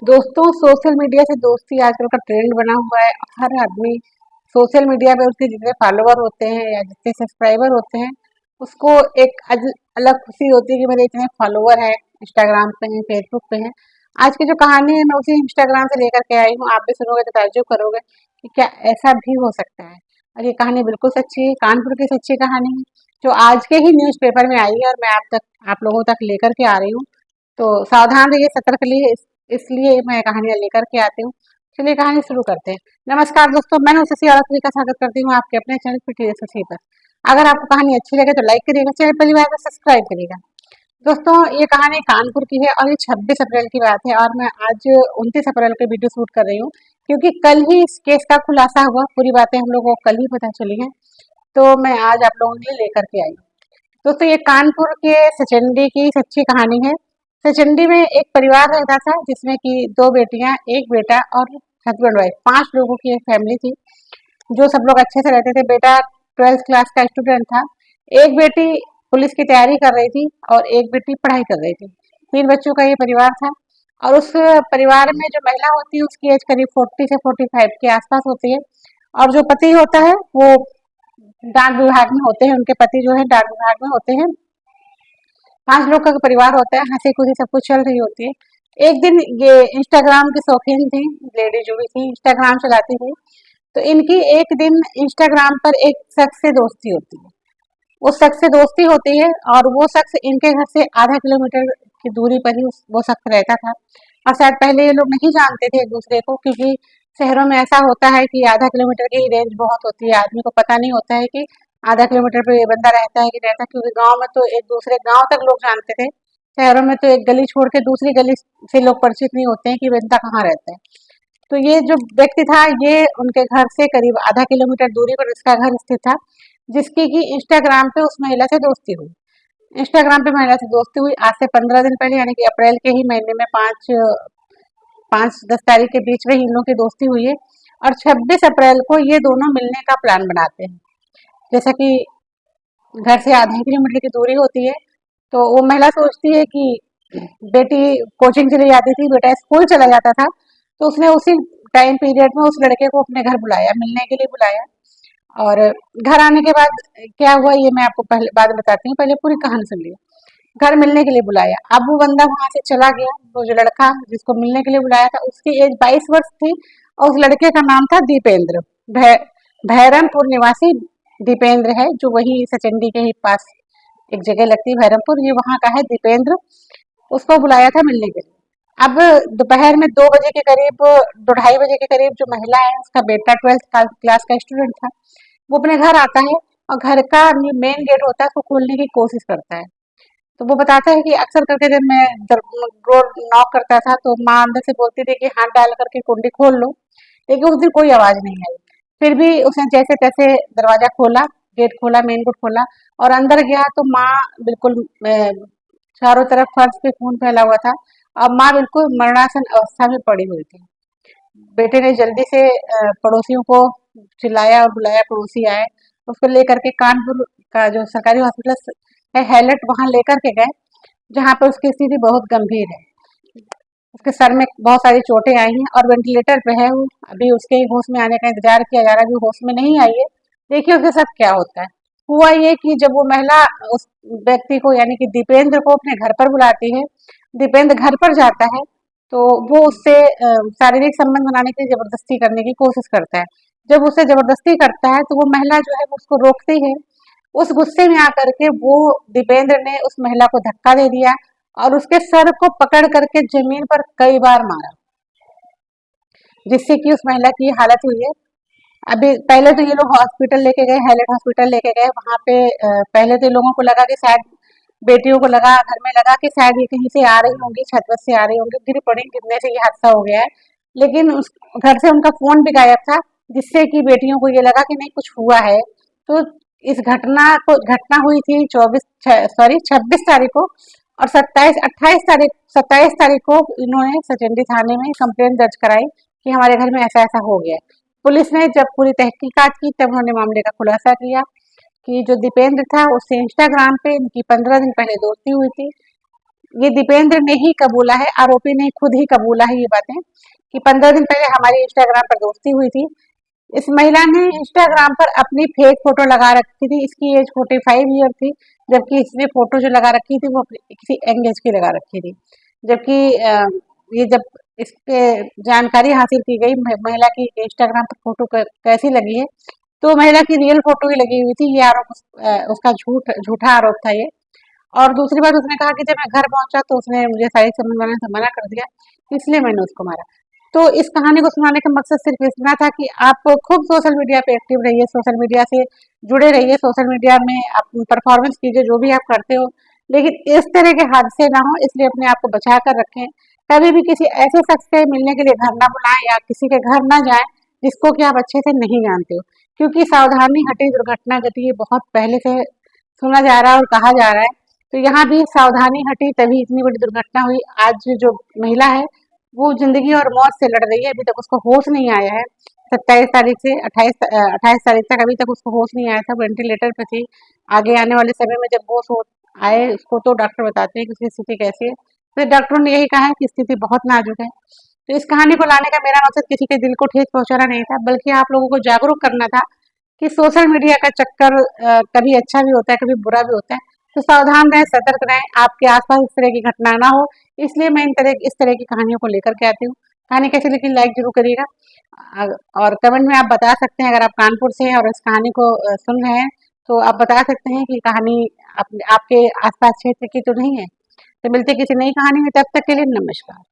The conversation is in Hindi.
दोस्तों, सोशल मीडिया से दोस्ती आजकल का ट्रेंड बना हुआ है। हर आदमी सोशल मीडिया पे उसके जितने फॉलोवर होते हैं या जितने सब्सक्राइबर होते हैं, उसको एक अलग खुशी होती है कि मेरे इतने फॉलोवर हैं, इंस्टाग्राम पे हैं, फेसबुक पे हैं। आज की जो कहानी है मैं उसी इंस्टाग्राम से लेकर के आई हूँ। आप भी सुनोगे तो ताज्जुब करोगे कि क्या ऐसा भी हो सकता है। और ये कहानी बिल्कुल सच्ची है, कानपुर की सच्ची कहानी है, जो आज के ही न्यूज़पेपर में आई है और मैं आप लोगों तक लेकर के आ रही हूँ। तो सावधान रहिए, सतर्क रहिए, इसलिए मैं कहानियाँ लेकर के आती हूँ। चलिए कहानी शुरू करते हैं। नमस्कार दोस्तों, मैं हूँ शशि और का स्वागत करती हूँ आपके अपने चैनल पीटीए शशि पर। अगर आपको कहानी अच्छी लगे तो लाइक करिएगा, चैनल पहली बार को सब्सक्राइब करिएगा। दोस्तों, ये कहानी कानपुर की है और ये 26 अप्रैल की बात है और मैं आज 29 अप्रैल को वीडियो शूट कर रही हूँ, क्योंकि कल ही इस केस का खुलासा हुआ। पूरी बातें हम लोगों को कल ही पता चली हैं, तो मैं आज आप लोगों के लिए लेकर के आई हूँ। दोस्तों, ये कानपुर के सचंडी की सच्ची कहानी है। सचंडी में एक परिवार रहता था, जिसमें कि दो बेटियां, एक बेटा और हस्बैंड वाइफ, 5 लोगों की एक फैमिली थी, जो सब लोग अच्छे से रहते थे। बेटा 12th क्लास का स्टूडेंट था, एक बेटी पुलिस की तैयारी कर रही थी और एक बेटी पढ़ाई कर रही थी। 3 बच्चों का ये परिवार था। और उस परिवार में जो महिला होती है उसकी एज करीब 40 से 45 के आसपास होती है। और जो पति होता है वो डाक विभाग में होते हैं, उनके पति जो है डाक विभाग में होते हैं। 5 लोग का परिवार होता है, हंसी खुशी सब कुछ चल रही होती है। एक दिन ये इंस्टाग्राम की शौकीन थी, लेडी जो भी थी इंस्टाग्राम चलाती थी, तो इनकी एक दिन इंस्टाग्राम पर एक शख्स से दोस्ती होती है। उस शख्स से दोस्ती होती है और वो शख्स इनके घर से आधा किलोमीटर की दूरी पर ही वो शख्स रहता था। और शायद पहले ये लोग नहीं जानते थे एक दूसरे को, क्योंकि शहरों में ऐसा होता है कि आधा किलोमीटर की रेंज बहुत होती है, आदमी को पता नहीं होता है कि आधा किलोमीटर पे ये बंदा रहता है कि रहता है, क्योंकि गांव में तो एक दूसरे गांव तक लोग जानते थे। शहरों में तो एक गली छोड़ के दूसरी गली से लोग परिचित नहीं होते हैं कि बंदा कहाँ रहता है। तो ये जो व्यक्ति था, ये उनके घर से करीब आधा किलोमीटर दूरी पर इसका घर स्थित था, जिसकी कि इंस्टाग्राम पे उस महिला से दोस्ती हुई। इंस्टाग्राम पे महिला से दोस्ती हुई आज से 15 दिन पहले, यानी कि अप्रैल के ही महीने में 5-10 तारीख के बीच में इन लोगों की दोस्ती हुई है। और 26 अप्रैल को ये दोनों मिलने का प्लान बनाते हैं। जैसा कि घर से आधे किलोमीटर की दूरी होती है, तो वो महिला सोचती है कि बेटी कोचिंग चली जाती थी, बेटा स्कूल चला जाता था, तो उसने उसी टाइम पीरियड में उस लड़के को अपने घर बुलाया, मिलने के लिए बुलाया। और घर आने के बाद क्या हुआ ये मैं आपको पहले बाद में बताती हूँ, पहले पूरी कहानी सुन लीजिए। घर मिलने के लिए बुलाया, अब वो बंदा वहां से चला गया। वो जो लड़का जिसको मिलने के लिए बुलाया था उसकी एज 22 वर्ष थी और उस लड़के का नाम था दीपेंद्र। भैरमपुर निवासी दीपेंद्र है, जो वही सचंडी के ही पास एक जगह लगती है भैरमपुर, ये वहाँ का है दीपेंद्र। उसको बुलाया था मिलने के लिए। अब दोपहर में 2 बजे के करीब, 2-2:30 बजे के करीब, जो महिला है उसका बेटा 12th क्लास का स्टूडेंट था, वो अपने घर आता है और घर का मेन गेट होता है उसको खोलने की कोशिश करता है। तो वो बताता है कि अक्सर करके जब मैं डोर नॉक करता था तो माँ अंदर से बोलती थी कि हाथ डाल करके कुंडी खोल लो, लेकिन उस दिन कोई आवाज नहीं आई। फिर भी उसने जैसे तैसे दरवाजा खोला, गेट खोला, मेन गेट खोला और अंदर गया तो माँ बिल्कुल चारों तरफ फर्श पे खून फैला हुआ था और माँ बिल्कुल मरणासन अवस्था में पड़ी हुई थी। बेटे ने जल्दी से पड़ोसियों को चिल्लाया और बुलाया, पड़ोसी आए, उसको लेकर के कानपुर का जो सरकारी हॉस्पिटल है हैलट, वहां लेकर के गए, जहाँ पे उसकी स्थिति बहुत गंभीर है। उसके सर में बहुत सारी चोटें आई हैं और वेंटिलेटर पे है वो। अभी उसके होश में आने का इंतजार किया जा रहा है, अभी होश में नहीं आई है। देखिए उसके साथ क्या होता है। हुआ ये कि जब वो महिला उस व्यक्ति को यानी कि दीपेंद्र को अपने घर पर बुलाती है, दीपेंद्र घर पर जाता है, तो वो उससे शारीरिक संबंध बनाने की जबरदस्ती करने की कोशिश करता है। जब उसे जबरदस्ती करता है तो वो महिला जो है वो उसको रोकती है। उस गुस्से में आकर के वो दीपेंद्र ने उस महिला को धक्का दे दिया और उसके सर को पकड़ करके जमीन पर कई बार मारा, जिससे कि उस महिला की हालत हुई है। अभी पहले तो ये लोग हॉस्पिटल लेके गए, हैलेट हॉस्पिटल लेके गए। वहां पे पहले तो लोगों को लगा कि शायद, बेटियों को लगा, घर में लगा कि शायद ये कहीं से आ रही होंगी, छत पर से आ रही होंगी, गिर पड़ी, गिरने से ये हादसा हो गया है। लेकिन उस घर से उनका फोन भी गायब था, जिससे कि बेटियों को ये लगा कि नहीं कुछ हुआ है। तो इस घटना हुई थी 26 तारीख को। और 27 तारीख को इन्होंने सचंडी थाने में कंप्लेंट दर्ज कराई कि हमारे घर में ऐसा ऐसा हो गया है। पुलिस ने जब पूरी तहकीकात की तब उन्होंने मामले का खुलासा किया कि जो दीपेंद्र था उससे इंस्टाग्राम पे इनकी 15 दिन पहले दोस्ती हुई थी। ये दीपेंद्र ने ही कबूला है, आरोपी ने खुद ही कबूला है ये बातें, कि 15 दिन पहले हमारी इंस्टाग्राम पर दोस्ती हुई थी। इस महिला ने इंस्टाग्राम पर अपनी फेक फोटो लगा रखी थी। इसकी एज 45 ईयर थी, जबकि इसने फोटो जो लगा रखी थी वो किसी एंगेज की लगा रखी थी। जबकि ये जब इस पे जानकारी हासिल की गई महिला की इंस्टाग्राम पर फोटो कैसी लगी है, तो महिला की रियल फोटो ही लगी हुई थी। ये आरोप उसका झूठा आरोप था ये। और दूसरी बात उसने कहा कि जब मैं घर पहुंचा तो उसने मुझे शारीरिक संबंध बनाने से मना कर दिया, इसलिए मैंने उसको मारा। तो इस कहानी को सुनाने का मकसद सिर्फ इतना था कि आप खूब सोशल मीडिया पे एक्टिव रहिए, सोशल मीडिया से जुड़े रहिए, सोशल मीडिया में आप परफॉर्मेंस कीजिए जो भी आप करते हो, लेकिन इस तरह के हादसे ना हो इसलिए अपने आप को बचा कर रखें। कभी भी किसी ऐसे शख्स से मिलने के लिए घर ना बुलाएं या किसी के घर ना जाएं जिसको कि आप अच्छे से नहीं जानते हो, क्योंकि सावधानी हटी दुर्घटना घटी ये बहुत पहले से सुना जा रहा है और कहा जा रहा है। तो यहाँ भी सावधानी हटी तभी इतनी बड़ी दुर्घटना हुई। आज जो महिला है वो जिंदगी और मौत से लड़ रही है, अभी तक उसको होश नहीं आया है। 27 तारीख से 28 तारीख तक अभी तक उसको होश नहीं आया था, वेंटिलेटर पे थी। आगे आने वाले समय में जब होश आए उसको तो डॉक्टर बताते हैं कि उसकी स्थिति कैसी है। फिर डॉक्टरों ने यही कहा है कि स्थिति बहुत नाजुक है। तो इस कहानी को लाने का मेरा मकसद किसी के दिल को ठेस पहुंचाना नहीं था, बल्कि आप लोगों को जागरूक करना था कि सोशल मीडिया का चक्कर कभी अच्छा भी होता है, कभी बुरा भी होता है। तो सावधान रहें, सतर्क रहें, आपके आसपास इस तरह की घटना ना हो। इसलिए मैं इस तरह की कहानियों को लेकर के आती हूँ। कहानी कैसी लगी लाइक जरूर करिएगा। और कमेंट में आप बता सकते हैं, अगर आप कानपुर से हैं और इस कहानी को सुन रहे हैं तो आप बता सकते हैं कि कहानी आपके आसपास क्षेत्र की तो नहीं है। तो मिलते किसी नई कहानी में, तब तक के लिए नमस्कार।